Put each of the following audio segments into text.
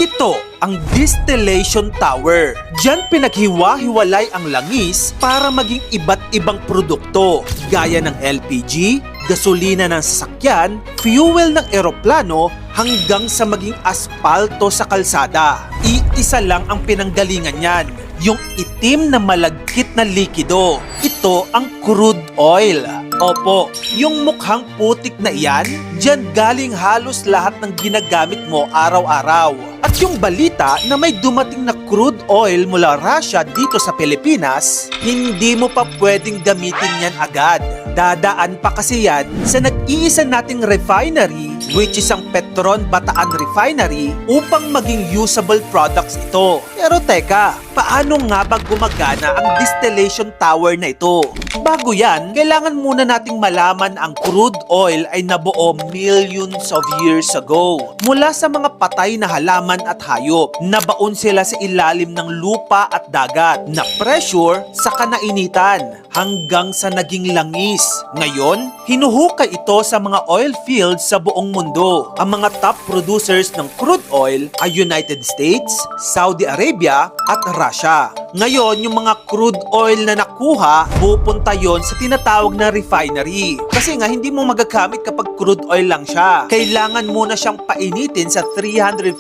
Ito ang distillation tower. Diyan pinaghiwa-hiwalay ang langis para maging iba't ibang produkto gaya ng LPG, gasolina ng sasakyan, fuel ng eroplano hanggang sa maging aspalto sa kalsada. Iisa lang ang pinanggalingan niyan, yung itim na malagkit na likido. Ito ang crude oil. Opo, yung mukhang putik na iyan, diyan galing halos lahat ng ginagamit mo araw-araw. At yung balita na may dumating na crude oil mula Russia dito sa Pilipinas, hindi mo pa pwedeng gamitin yan agad. Dadaan pa kasi yan sa nag-iisa nating refinery, which is ang Petron Bataan Refinery, upang maging usable products ito. Pero teka, paano nga ba gumagana ang distillation tower na ito? Bago yan, kailangan muna nating malaman ang crude oil ay nabuo millions of years ago. Mula sa mga patay na halaman at hayop, nabaon sila sa ilalim ng lupa at dagat, na pressure sa kanainitan, hanggang sa naging langis. Ngayon, hinuhukay ito sa mga oil fields sa buong mundo. Ang mga top producers ng crude oil ay United States, Saudi Arabia at Russia. Ngayon, yung mga crude oil na nakuha, pupunta yon sa tinatawag na refinery. Kasi nga, hindi mo magagamit kapag crude oil lang siya. Kailangan muna siyang painitin sa 350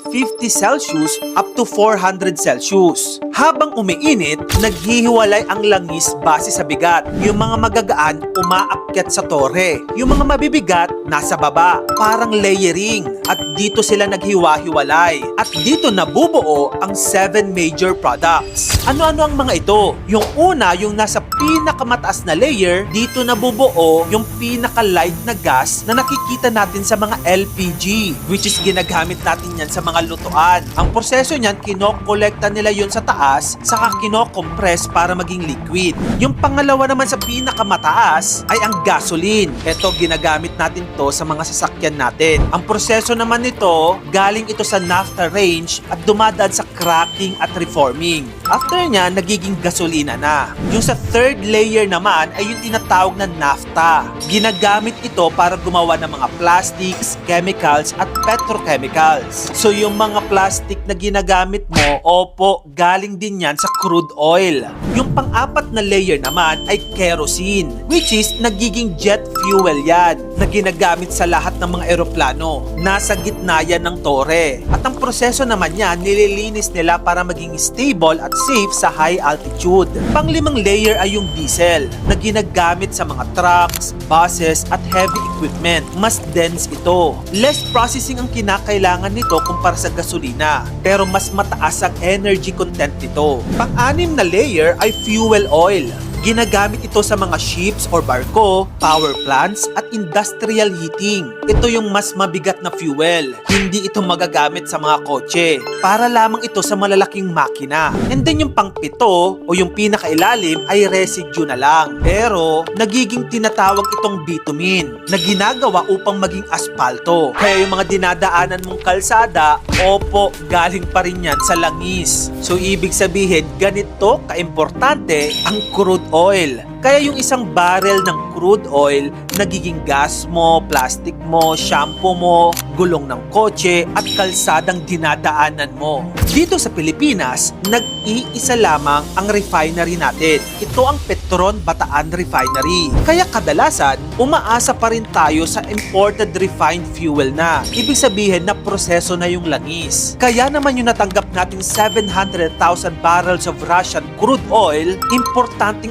Celsius up to 400 Celsius. Habang umiinit, naghihiwalay ang langis base sa bigat. Yung mga magagaan, umaakyat sa tore. Yung mga mabibigat, nasa baba. Parang layering. At dito sila naghiwa-hiwalay. At dito nabubuo ang 7 major products. Ano-ano ang mga ito? Yung una, yung nasa pinakamataas na layer, dito nabubuo yung pinaka-light na gas na nakikita natin sa mga LPG, which is ginagamit natin yan sa mga lutuan. Ang proseso niyan, kinokolekta nila yun sa taas, saka kinokompress para maging liquid. Yung pangalawa naman sa pinakamataas ay ang gasoline. Ito, ginagamit natin to sa mga sasakyan natin. Ang proseso naman nito, galing ito sa naphtha range at dumadaan sa cracking at reforming. After niya, nagiging gasolina na. Yung sa third layer naman ay yung tinatawag na naphtha. Ginagamit ito para gumawa ng mga plastics, chemicals at petrochemicals. So yung mga plastic na ginagamit mo, opo, galing din yan sa crude oil. Yung pang-apat na layer naman ay kerosene, which is nagiging jet fuel yan na ginagamit sa lahat ng mga eroplano. Nasa gitna yan ng tore. At ang proseso naman yan, nililinis nila para maging stable at safe sa high altitude. Panglimang layer ay yung diesel na ginagamit sa mga trucks, buses at heavy equipment. Mas dense ito. Less processing ang kinakailangan nito kumpara sa gasolina, pero mas mataas ang energy content nito. Pang-anim na layer ay fuel oil. Ginagamit ito sa mga ships or barko, power plants at industrial heating. Ito yung mas mabigat na fuel. Hindi ito magagamit sa mga kotse. Para lamang ito sa malalaking makina. And then yung pang-pito o yung pinakailalim ay residue na lang. Pero nagiging tinatawag itong bitumen na ginagawa upang maging aspalto. Kaya yung mga dinadaanan mong kalsada, opo, galing pa rin yan sa langis. So ibig sabihin, ganito kaimportante ang crude oil. Kaya yung isang barrel ng crude oil, nagiging gas mo, plastic mo, shampoo mo, gulong ng kotse at kalsadang dinadaanan mo. Dito sa Pilipinas, nag-iisa lamang ang refinery natin. Ito ang Petron Bataan Refinery. Kaya kadalasan, umaasa pa rin tayo sa imported refined fuel na. Ibig sabihin na proseso na yung langis. Kaya naman yung natanggap nating 700,000 barrels of Russian crude oil, importante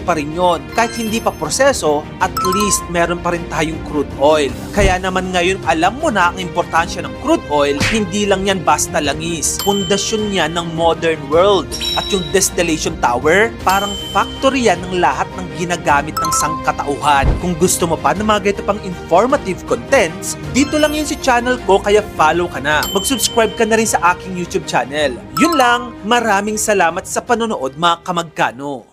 pa rin yun. Kahit hindi pa proseso, at least meron pa rin tayong crude oil. Kaya naman ngayon alam mo na ang importansya ng crude oil, hindi lang yan basta langis. Pundasyon yan ng modern world. At yung distillation tower, parang factory yan ng lahat ng ginagamit ng sangkatauhan. Kung gusto mo pa ng mga ganito pang informative contents, dito lang yun sa channel ko, kaya follow ka na. Mag-subscribe ka na rin sa aking YouTube channel. Yun lang, maraming salamat sa panonood mga kamagkano.